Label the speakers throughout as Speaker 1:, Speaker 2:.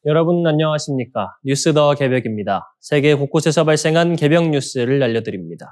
Speaker 1: 여러분 안녕하십니까? 뉴스 더 개벽입니다. 세계 곳곳에서 발생한 개벽 뉴스를 알려드립니다.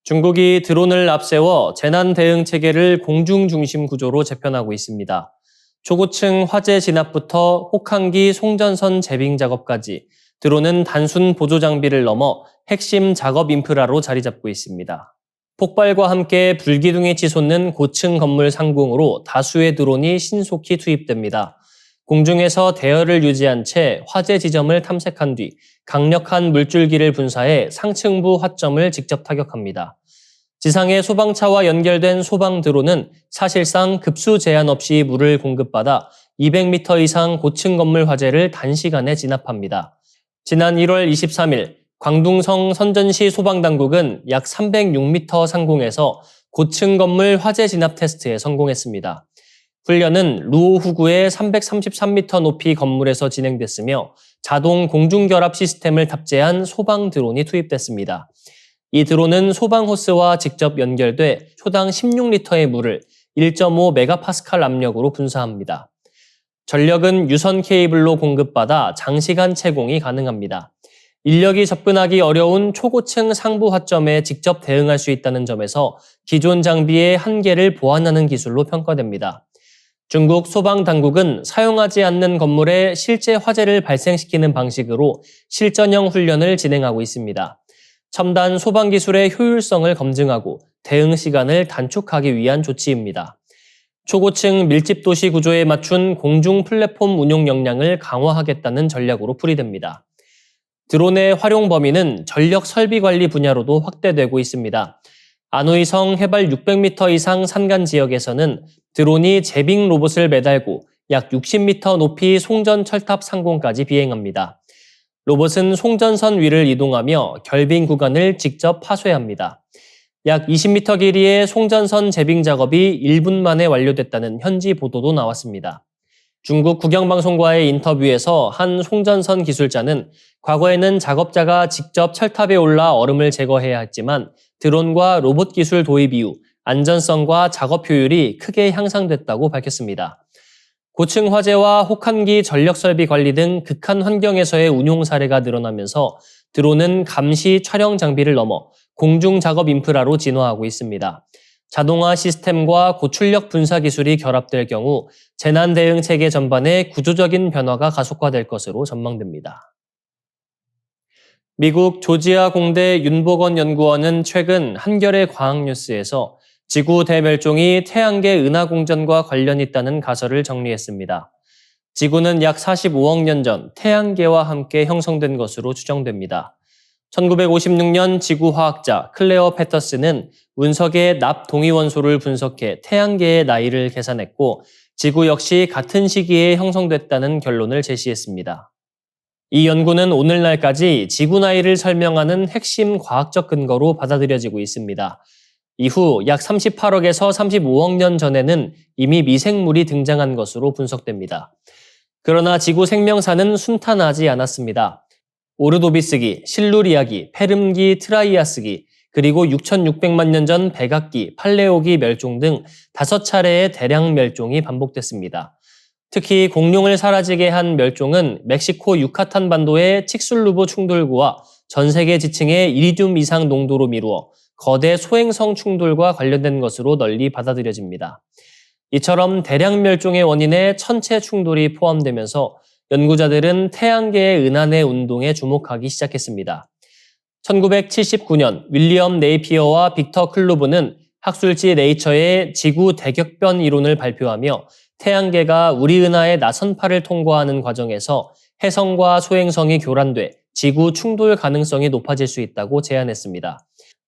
Speaker 1: 중국이 드론을 앞세워 재난 대응 체계를 공중 중심 구조로 재편하고 있습니다. 초고층 화재 진압부터 혹한기 송전선 재빙 작업까지 드론은 단순 보조 장비를 넘어 핵심 작업 인프라로 자리 잡고 있습니다. 폭발과 함께 불기둥이 치솟는 고층 건물 상공으로 다수의 드론이 신속히 투입됩니다. 공중에서 대열을 유지한 채 화재 지점을 탐색한 뒤 강력한 물줄기를 분사해 상층부 화점을 직접 타격합니다. 지상의 소방차와 연결된 소방 드론은 사실상 급수 제한 없이 물을 공급받아 200m 이상 고층 건물 화재를 단시간에 진압합니다. 지난 1월 23일 광둥성 선전시 소방당국은 약 306m 상공에서 고층 건물 화재 진압 테스트에 성공했습니다. 훈련은 루오후구의 333m 높이 건물에서 진행됐으며 자동 공중결합 시스템을 탑재한 소방 드론이 투입됐습니다. 이 드론은 소방 호스와 직접 연결돼 초당 16리터의 물을 1.5메가파스칼 압력으로 분사합니다. 전력은 유선 케이블로 공급받아 장시간 채공이 가능합니다. 인력이 접근하기 어려운 초고층 상부 화점에 직접 대응할 수 있다는 점에서 기존 장비의 한계를 보완하는 기술로 평가됩니다. 중국 소방당국은 사용하지 않는 건물에 실제 화재를 발생시키는 방식으로 실전형 훈련을 진행하고 있습니다. 첨단 소방기술의 효율성을 검증하고 대응 시간을 단축하기 위한 조치입니다. 초고층 밀집도시 구조에 맞춘 공중 플랫폼 운용 역량을 강화하겠다는 전략으로 풀이됩니다. 드론의 활용 범위는 전력 설비 관리 분야로도 확대되고 있습니다. 안후이성 해발 600m 이상 산간 지역에서는 드론이 제빙 로봇을 매달고 약 60m 높이 송전 철탑 상공까지 비행합니다. 로봇은 송전선 위를 이동하며 결빙 구간을 직접 파쇄합니다. 약 20m 길이의 송전선 제빙 작업이 1분 만에 완료됐다는 현지 보도도 나왔습니다. 중국 국영방송과의 인터뷰에서 한 송전선 기술자는 과거에는 작업자가 직접 철탑에 올라 얼음을 제거해야 했지만 드론과 로봇 기술 도입 이후 안전성과 작업 효율이 크게 향상됐다고 밝혔습니다. 고층 화재와 혹한기 전력 설비 관리 등 극한 환경에서의 운용 사례가 늘어나면서 드론은 감시 촬영 장비를 넘어 공중 작업 인프라로 진화하고 있습니다. 자동화 시스템과 고출력 분사 기술이 결합될 경우 재난 대응 체계 전반의 구조적인 변화가 가속화될 것으로 전망됩니다. 미국 조지아 공대 윤복원 연구원은 최근 한겨레 과학뉴스에서 지구 대멸종이 태양계 은하공전과 관련 있다는 가설을 정리했습니다. 지구는 약 45억 년 전 태양계와 함께 형성된 것으로 추정됩니다. 1956년 지구화학자 클레어 패터슨은 운석의 납 동위원소를 분석해 태양계의 나이를 계산했고 지구 역시 같은 시기에 형성됐다는 결론을 제시했습니다. 이 연구는 오늘날까지 지구 나이를 설명하는 핵심 과학적 근거로 받아들여지고 있습니다. 이후 약 38억에서 35억 년 전에는 이미 미생물이 등장한 것으로 분석됩니다. 그러나 지구 생명사는 순탄하지 않았습니다. 오르도비스기, 실루리아기, 페름기, 트라이아스기, 그리고 6,600만 년 전 백악기, 팔레오기 멸종 등 5차례의 대량 멸종이 반복됐습니다. 특히 공룡을 사라지게 한 멸종은 멕시코 유카탄 반도의 칙술루브 충돌구와 전 세계 지층의 이리듐 이상 농도로 미루어 거대 소행성 충돌과 관련된 것으로 널리 받아들여집니다. 이처럼 대량 멸종의 원인에 천체 충돌이 포함되면서 연구자들은 태양계의 은하내 운동에 주목하기 시작했습니다. 1979년 윌리엄 네이피어와 빅터 클루브는 학술지 네이처에 지구 대격변 이론을 발표하며 태양계가 우리 은하의 나선파를 통과하는 과정에서 해성과 소행성이 교란돼 지구 충돌 가능성이 높아질 수 있다고 제안했습니다.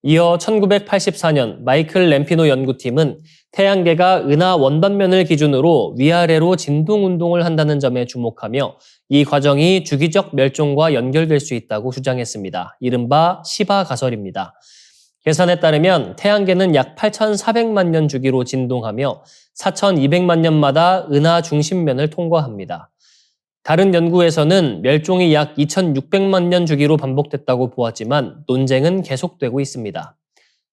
Speaker 1: 이어 1984년 마이클 램피노 연구팀은 태양계가 은하 원단면을 기준으로 위아래로 진동 운동을 한다는 점에 주목하며 이 과정이 주기적 멸종과 연결될 수 있다고 주장했습니다. 이른바 시바 가설입니다. 계산에 따르면 태양계는 약 8,400만 년 주기로 진동하며 4,200만 년마다 은하 중심면을 통과합니다. 다른 연구에서는 멸종이 약 2,600만 년 주기로 반복됐다고 보았지만 논쟁은 계속되고 있습니다.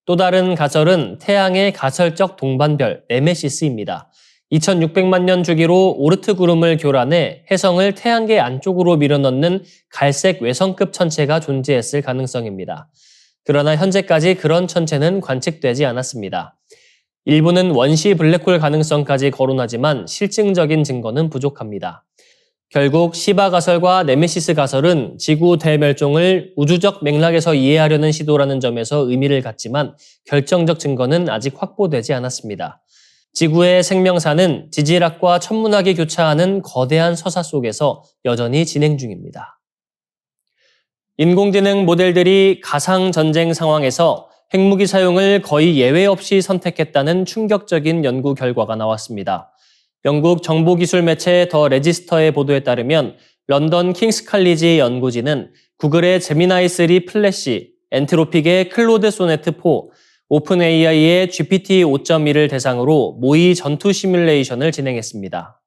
Speaker 1: 또 다른 가설은 태양의 가설적 동반별 네메시스입니다. 2600만 년 주기로 오르트 구름을 교란해 혜성을 태양계 안쪽으로 밀어넣는 갈색 외성급 천체가 존재했을 가능성입니다. 그러나 현재까지 그런 천체는 관측되지 않았습니다. 일부는 원시 블랙홀 가능성까지 거론하지만 실증적인 증거는 부족합니다. 결국 시바 가설과 네메시스 가설은 지구 대멸종을 우주적 맥락에서 이해하려는 시도라는 점에서 의미를 갖지만 결정적 증거는 아직 확보되지 않았습니다. 지구의 생명사는 지질학과 천문학이 교차하는 거대한 서사 속에서 여전히 진행 중입니다. 인공지능 모델들이 가상 전쟁 상황에서 핵무기 사용을 거의 예외 없이 선택했다는 충격적인 연구 결과가 나왔습니다. 영국 정보기술 매체 더 레지스터의 보도에 따르면 런던 킹스 칼리지 연구진은 구글의 제미나이 3 플래시, 엔트로픽의 클로드 소네트 4, 오픈 AI의 GPT 5.1을 대상으로 모의 전투 시뮬레이션을 진행했습니다.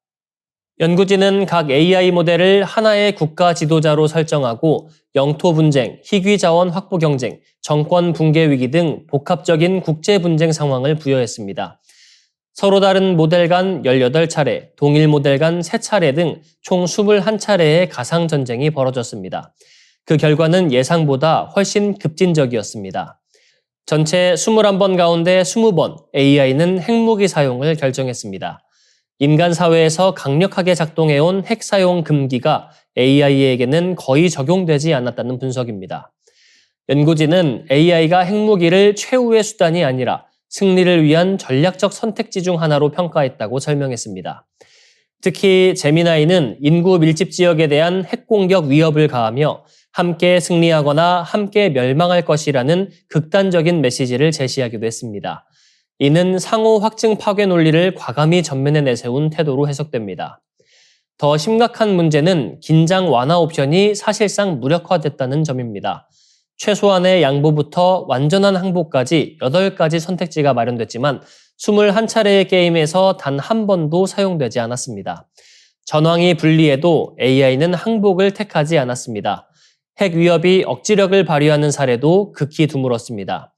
Speaker 1: 연구진은 각 AI 모델을 하나의 국가 지도자로 설정하고 영토 분쟁, 희귀 자원 확보 경쟁, 정권 붕괴 위기 등 복합적인 국제 분쟁 상황을 부여했습니다. 서로 다른 모델 간 18차례, 동일 모델 간 3차례 등 총 21차례의 가상 전쟁이 벌어졌습니다. 그 결과는 예상보다 훨씬 급진적이었습니다. 전체 21번 가운데 20번 AI는 핵무기 사용을 결정했습니다. 인간 사회에서 강력하게 작동해온 핵 사용 금기가 AI에게는 거의 적용되지 않았다는 분석입니다. 연구진은 AI가 핵무기를 최후의 수단이 아니라 승리를 위한 전략적 선택지 중 하나로 평가했다고 설명했습니다. 특히 제미나이는 인구 밀집 지역에 대한 핵공격 위협을 가하며 함께 승리하거나 함께 멸망할 것이라는 극단적인 메시지를 제시하기도 했습니다. 이는 상호 확증 파괴 논리를 과감히 전면에 내세운 태도로 해석됩니다. 더 심각한 문제는 긴장 완화 옵션이 사실상 무력화됐다는 점입니다. 최소한의 양보부터 완전한 항복까지 8가지 선택지가 마련됐지만 21차례의 게임에서 단 한 번도 사용되지 않았습니다. 전황이 불리해도 AI는 항복을 택하지 않았습니다. 핵 위협이 억지력을 발휘하는 사례도 극히 드물었습니다.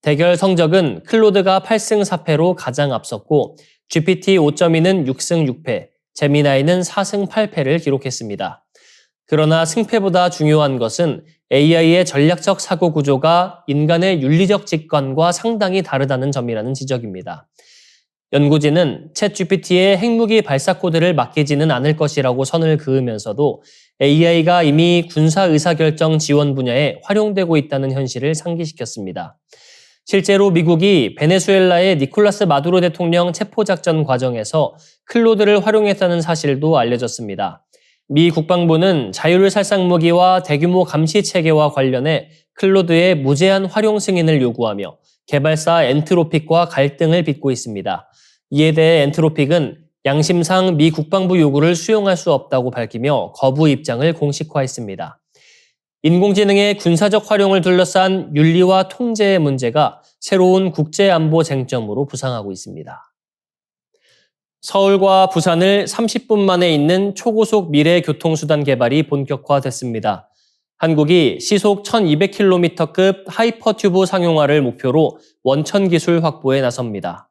Speaker 1: 대결 성적은 클로드가 8승 4패로 가장 앞섰고 GPT 5.2는 6승 6패, 제미나이는 4승 8패를 기록했습니다. 그러나 승패보다 중요한 것은 AI의 전략적 사고 구조가 인간의 윤리적 직관과 상당히 다르다는 점이라는 지적입니다. 연구진은 챗GPT의 핵무기 발사 코드를 맡기지는 않을 것이라고 선을 그으면서도 AI가 이미 군사 의사결정 지원 분야에 활용되고 있다는 현실을 상기시켰습니다. 실제로 미국이 베네수엘라의 니콜라스 마두로 대통령 체포작전 과정에서 클로드를 활용했다는 사실도 알려졌습니다. 미 국방부는 자율 살상무기와 대규모 감시 체계와 관련해 클로드의 무제한 활용 승인을 요구하며 개발사 엔트로픽과 갈등을 빚고 있습니다. 이에 대해 엔트로픽은 양심상 미 국방부 요구를 수용할 수 없다고 밝히며 거부 입장을 공식화했습니다. 인공지능의 군사적 활용을 둘러싼 윤리와 통제의 문제가 새로운 국제안보 쟁점으로 부상하고 있습니다. 서울과 부산을 30분 만에 잇는 초고속 미래교통수단 개발이 본격화됐습니다. 한국이 시속 1200km급 하이퍼튜브 상용화를 목표로 원천 기술 확보에 나섭니다.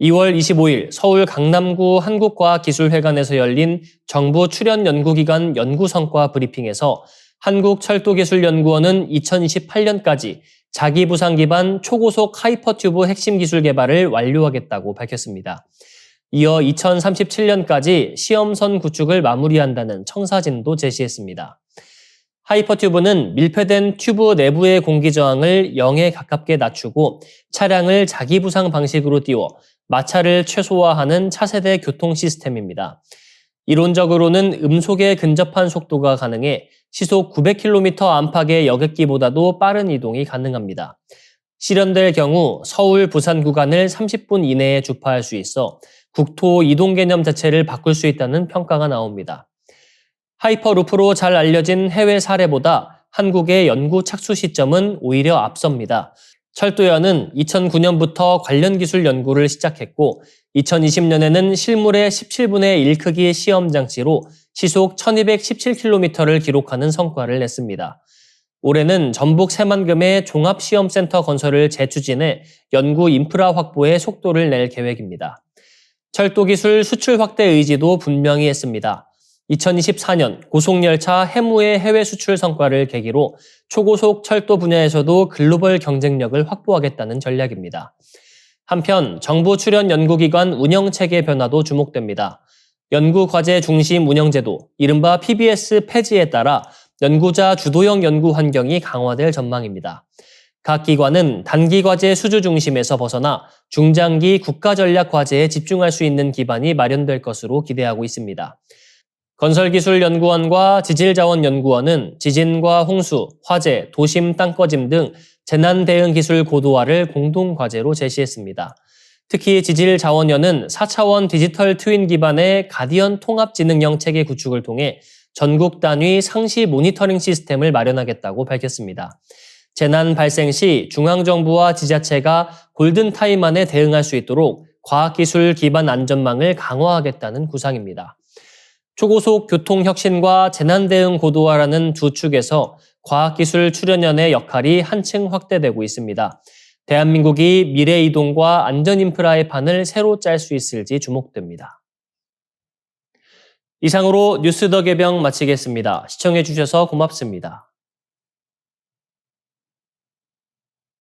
Speaker 1: 2월 25일 서울 강남구 한국과학기술회관에서 열린 정부 출연연구기관 연구성과 브리핑에서 한국철도기술연구원은 2028년까지 자기부상 기반 초고속 하이퍼튜브 핵심 기술 개발을 완료하겠다고 밝혔습니다. 이어 2037년까지 시험선 구축을 마무리한다는 청사진도 제시했습니다. 하이퍼튜브는 밀폐된 튜브 내부의 공기 저항을 0에 가깝게 낮추고 차량을 자기부상 방식으로 띄워 마찰을 최소화하는 차세대 교통 시스템입니다. 이론적으로는 음속에 근접한 속도가 가능해 시속 900km 안팎의 여객기보다도 빠른 이동이 가능합니다. 실현될 경우 서울, 부산 구간을 30분 이내에 주파할 수 있어 국토 이동 개념 자체를 바꿀 수 있다는 평가가 나옵니다. 하이퍼루프로 잘 알려진 해외 사례보다 한국의 연구 착수 시점은 오히려 앞섭니다. 철도연은 2009년부터 관련 기술 연구를 시작했고 2020년에는 실물의 17분의 1 크기의 시험 장치로 시속 1217km를 기록하는 성과를 냈습니다. 올해는 전북 새만금에 종합시험센터 건설을 재추진해 연구 인프라 확보에 속도를 낼 계획입니다. 철도 기술 수출 확대 의지도 분명히 했습니다. 2024년 고속열차 해무의 해외 수출 성과를 계기로 초고속 철도 분야에서도 글로벌 경쟁력을 확보하겠다는 전략입니다. 한편 정부 출연 연구기관 운영체계 변화도 주목됩니다. 연구과제 중심 운영제도, 이른바 PBS 폐지에 따라 연구자 주도형 연구 환경이 강화될 전망입니다. 각 기관은 단기 과제 수주 중심에서 벗어나 중장기 국가전략 과제에 집중할 수 있는 기반이 마련될 것으로 기대하고 있습니다. 건설기술연구원과 지질자원연구원은 지진과 홍수, 화재, 도심 땅꺼짐 등 재난 대응 기술 고도화를 공동 과제로 제시했습니다. 특히 지질자원연은 4차원 디지털 트윈 기반의 가디언 통합지능형 체계 구축을 통해 전국 단위 상시 모니터링 시스템을 마련하겠다고 밝혔습니다. 재난 발생 시 중앙정부와 지자체가 골든타임 안에 대응할 수 있도록 과학기술 기반 안전망을 강화하겠다는 구상입니다. 초고속 교통혁신과 재난대응 고도화라는 두 축에서 과학기술 출연연의 역할이 한층 확대되고 있습니다. 대한민국이 미래이동과 안전인프라의 판을 새로 짤 수 있을지 주목됩니다. 이상으로 뉴스 더 개병 마치겠습니다. 시청해주셔서 고맙습니다.